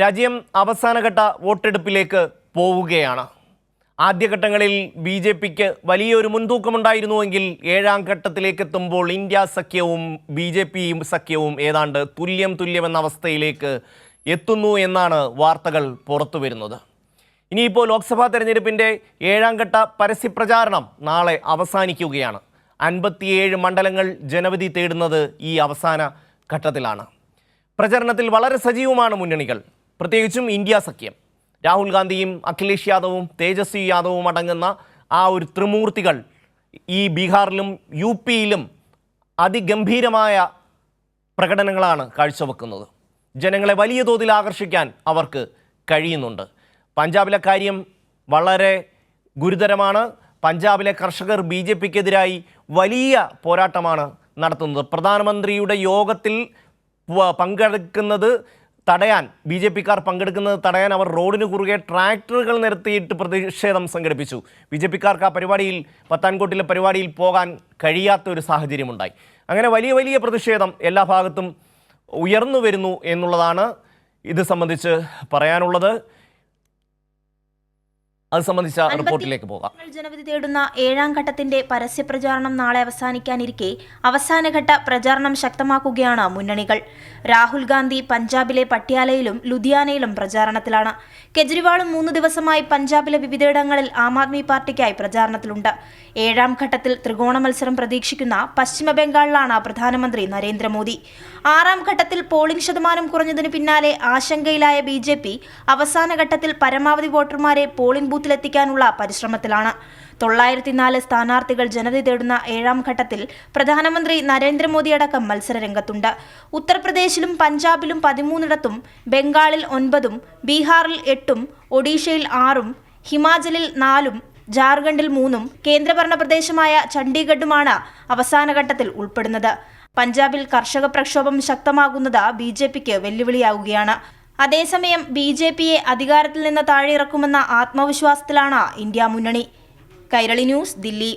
രാജ്യം അവസാനഘട്ട വോട്ടെടുപ്പിലേക്ക് പോവുകയാണ്. ആദ്യഘട്ടങ്ങളിൽ ബി.ജെ.പിക്ക് വലിയൊരു മുൻതൂക്കമുണ്ടായിരുന്നുവെങ്കിൽ ഏഴാം ഘട്ടത്തിലേക്ക് എത്തുമ്പോൾ ഇന്ത്യ സഖ്യവും ബി.ജെ.പി സഖ്യവും ഏതാണ്ട് തുല്യമെന്ന അവസ്ഥയിലേക്ക് എത്തുന്നു എന്നാണ് വാർത്തകൾ പുറത്തു വരുന്നത്. ഇനിയിപ്പോൾ ലോക്സഭാ തെരഞ്ഞെടുപ്പിൻ്റെ ഏഴാം ഘട്ട പരസ്യപ്രചാരണം നാളെ അവസാനിക്കുകയാണ്. 57 മണ്ഡലങ്ങൾ ജനവിധി തേടുന്നത് ഈ അവസാന ഘട്ടത്തിലാണ്. പ്രചരണത്തിൽ വളരെ സജീവമാണ് മുന്നണികൾ, പ്രത്യേകിച്ചും ഇന്ത്യ സഖ്യം. രാഹുൽ ഗാന്ധിയും അഖിലേഷ് യാദവും തേജസ്വി യാദവും അടങ്ങുന്ന ആ ഒരു ത്രിമൂർത്തികൾ ഈ ബീഹാറിലും യു പിയിലും അതിഗംഭീരമായ പ്രകടനങ്ങളാണ് കാഴ്ചവെക്കുന്നത്. ജനങ്ങളെ വലിയ തോതിൽ ആകർഷിക്കാൻ അവർക്ക് കഴിയുന്നുണ്ട്. പഞ്ചാബിലെ കാര്യം വളരെ ഗുരുതരമാണ്. പഞ്ചാബിലെ കർഷകർ ബി.ജെ.പിക്കെതിരായി വലിയ പോരാട്ടമാണ് നടത്തുന്നത്. പ്രധാനമന്ത്രിയുടെ യോഗത്തിൽ പങ്കെടുക്കുന്നത് തടയാൻ, ബി.ജെ.പിക്കാർ പങ്കെടുക്കുന്നത് തടയാൻ അവർ റോഡിന് കുറുകെ ട്രാക്ടറുകൾ നിരത്തിയിട്ട് പ്രതിഷേധം സംഘടിപ്പിച്ചു. ബി.ജെ.പിക്കാർക്ക് ആ പരിപാടിയിൽ, പത്താൻകോട്ടിലെ പരിപാടിയിൽ പോകാൻ കഴിയാത്തൊരു സാഹചര്യമുണ്ടായി. അങ്ങനെ വലിയ പ്രതിഷേധം എല്ലാ ഭാഗത്തും ഉയർന്നു വരുന്നു എന്നുള്ളതാണ് ഇത് സംബന്ധിച്ച് പറയാനുള്ളത്. അത് സംബന്ധിച്ച റിപ്പോർട്ടിലേക്ക് പോകാം. ജനവിധി തേടുന്ന ഏഴാം ഘട്ടത്തിന്റെ പരസ്യപ്രചാരണം നാളെ അവസാനിക്കാനിരിക്കെ അവസാനഘട്ട പ്രചാരണം ശക്തമാക്കുകയാണ് മുന്നണികൾ. രാഹുൽ ഗാന്ധി പഞ്ചാബിലെ പട്യാലയിലും ലുധിയാനയിലും പ്രചാരണത്തിലാണ്. കെജ്രിവാളും 3 ദിവസമായി പഞ്ചാബിലെ വിവിധയിടങ്ങളിൽ ആം ആദ്മി പാർട്ടിക്കായി പ്രചാരണത്തിലുണ്ട്. ഏഴാം ഘട്ടത്തിൽ ത്രികോണ മത്സരം പ്രതീക്ഷിക്കുന്ന പശ്ചിമ ബംഗാളിലാണ് പ്രധാനമന്ത്രി നരേന്ദ്രമോദി. 6ാം ഘട്ടത്തിൽ പോളിംഗ് ശതമാനം കുറഞ്ഞതിന് പിന്നാലെ ആശങ്കയിലായ ബി.ജെ.പി അവസാനഘട്ടത്തിൽ പരമാവധി വോട്ടർമാരെ പോളിംഗ് ബൂത്തിലെത്തിക്കാനുള്ള പരിശ്രമത്തിലാണ്. 904 സ്ഥാനാർത്ഥികൾ ജനവിധി തേടുന്ന ഏഴാം ഘട്ടത്തിൽ പ്രധാനമന്ത്രി നരേന്ദ്രമോദി അടക്കം മത്സരരംഗത്തുണ്ട്. ഉത്തർപ്രദേശിലും പഞ്ചാബിലും 13ഇടത്തും, ബംഗാളിൽ 9ഉം, ബീഹാറിൽ 8ഉം, ഒഡീഷയിൽ 6ഉം, ഹിമാചലിൽ 4ഉം, ജാർഖണ്ഡിൽ 3ഉം, കേന്ദ്രഭരണ പ്രദേശമായ ചണ്ഡീഗഡുമാണ് അവസാനഘട്ടത്തിൽ ഉൾപ്പെടുന്നത്. പഞ്ചാബിൽ കർഷക പ്രക്ഷോഭം ശക്തമാകുന്നത് ബി.ജെ.പിക്ക് വെല്ലുവിളിയാവുകയാണ്. അതേസമയം ബി.ജെ.പിയെ അധികാരത്തിൽ നിന്ന് താഴെയിറക്കുമെന്ന ആത്മവിശ്വാസത്തിലാണ് ഇന്ത്യ മുന്നണി. കൈരളി ന്യൂസ്, ദില്ലി.